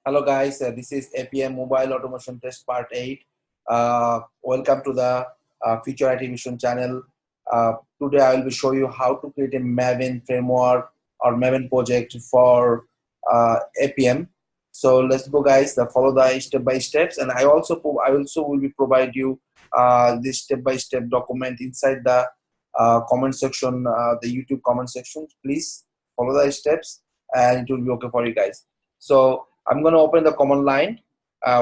Hello guys, this is Appium Mobile Automation Test Part 8. Welcome to the Future IT Vision channel. Today I will be show you how to create a Maven framework or Maven project for Appium. So let's go guys, follow the step by steps, and I also will be provide you this step by step document inside the comment section, the YouTube comment section. Please follow the steps and it will be okay for you guys. So I'm going to open the command line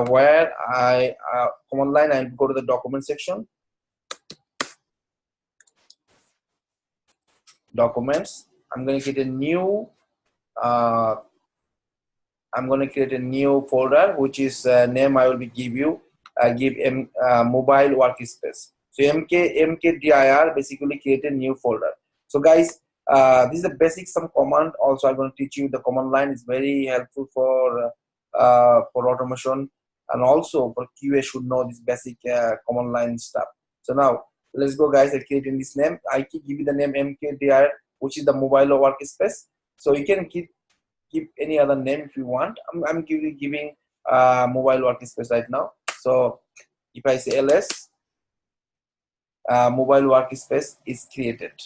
where command line and go to the document section, documents. I'm going to create a new folder, which is name I will be give mobile workspace. So mkdir basically create a new folder. So guys, this is the basic some command. Also I'm going to teach you the command line is very helpful for automation, and also for QA should know this basic command line stuff. So now let's go guys. I create in this name. I give you the name mkdir, which is the mobile workspace. So you can give any other name if you want. I'm giving mobile workspace right now. So if I say ls, mobile workspace is created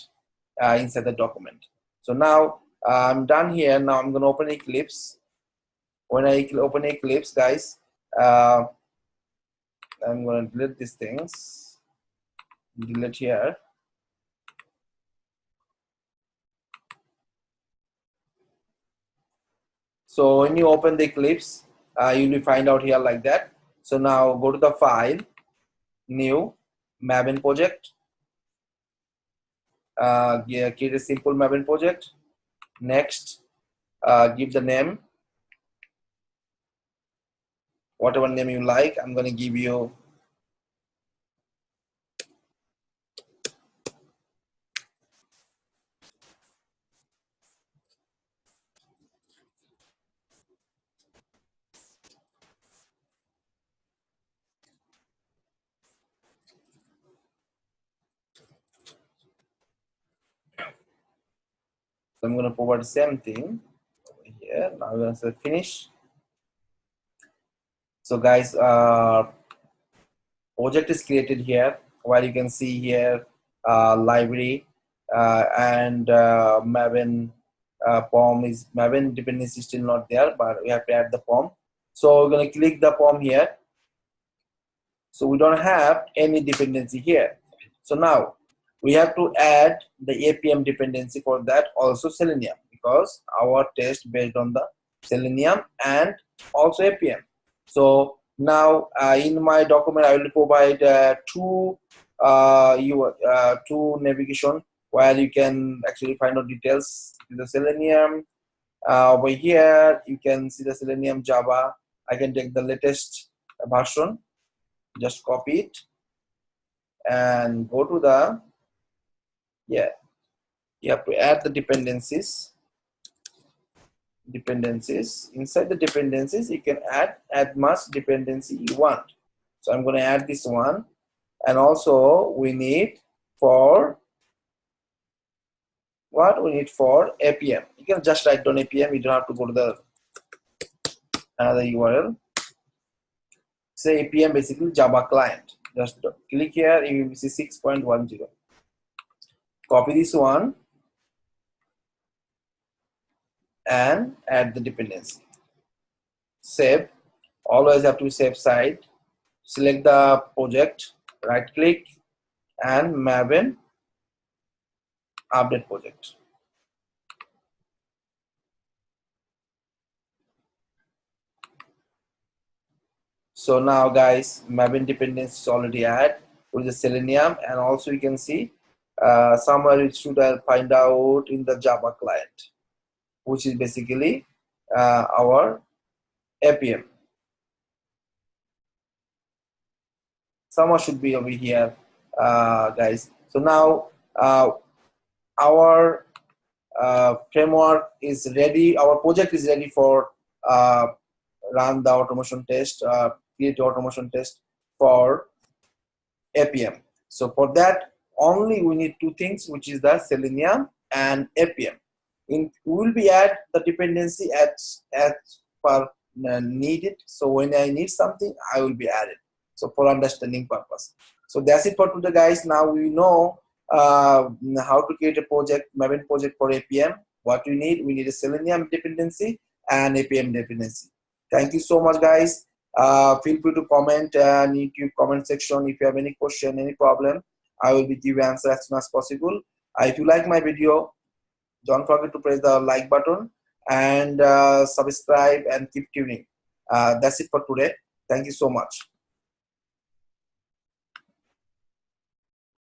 inside the document. So now I'm done here. Now I'm going to open Eclipse. When I open Eclipse, guys, I'm going to delete these things. Delete here. So when you open the Eclipse, you will find out here like that. So now go to the file, new Maven project. Create a simple Maven project. Next, give the name, whatever name you like. I'm going to give you So I'm going to provide the same thing over here. Now I'm going to say finish. So guys, project is created here, where you can see here library and Maven POM is Maven dependency is still not there, but we have to add the POM. So we're going to click the POM here. So we don't have any dependency here. So now we have to add the Appium dependency. For that also Selenium, because our test based on the Selenium and also Appium. So now in my document I will provide two navigation where you can actually find out details. The Selenium over here you can see the Selenium Java. I can take the latest version, just copy it and go to the you have to add the dependencies. Inside the dependencies you can add much dependency you want. So I'm going to add this one, and also we need for Appium. You can just write down Appium. You don't have to go to the another URL. Say Appium basically Java client. Just click here. You will see 6.10. Copy this one and add the dependency. Save. Always have to save side. Select the project, right click, and Maven update project. So now guys, Maven dependency is already added with the Selenium, and also you can see somewhere it should find out in the Java client, which is basically our Appium. Somewhere should be over here, guys. So now our framework is ready. Our project is ready for run the automation test, create automation test for Appium. So for that only we need two things, which is the Selenium and Appium. We will be add the dependency as per need it. So when I need something, I will be added. So for understanding purpose. So that's it for today, guys. Now we know how to create a project, Maven project for Appium. What we need a Selenium dependency and Appium dependency. Thank you so much, guys. Feel free to comment in YouTube comment section if you have any question, any problem. I will be give you answer as soon as possible. If you like my video, don't forget to press the like button and subscribe and keep tuning. That's it for today. Thank you so much.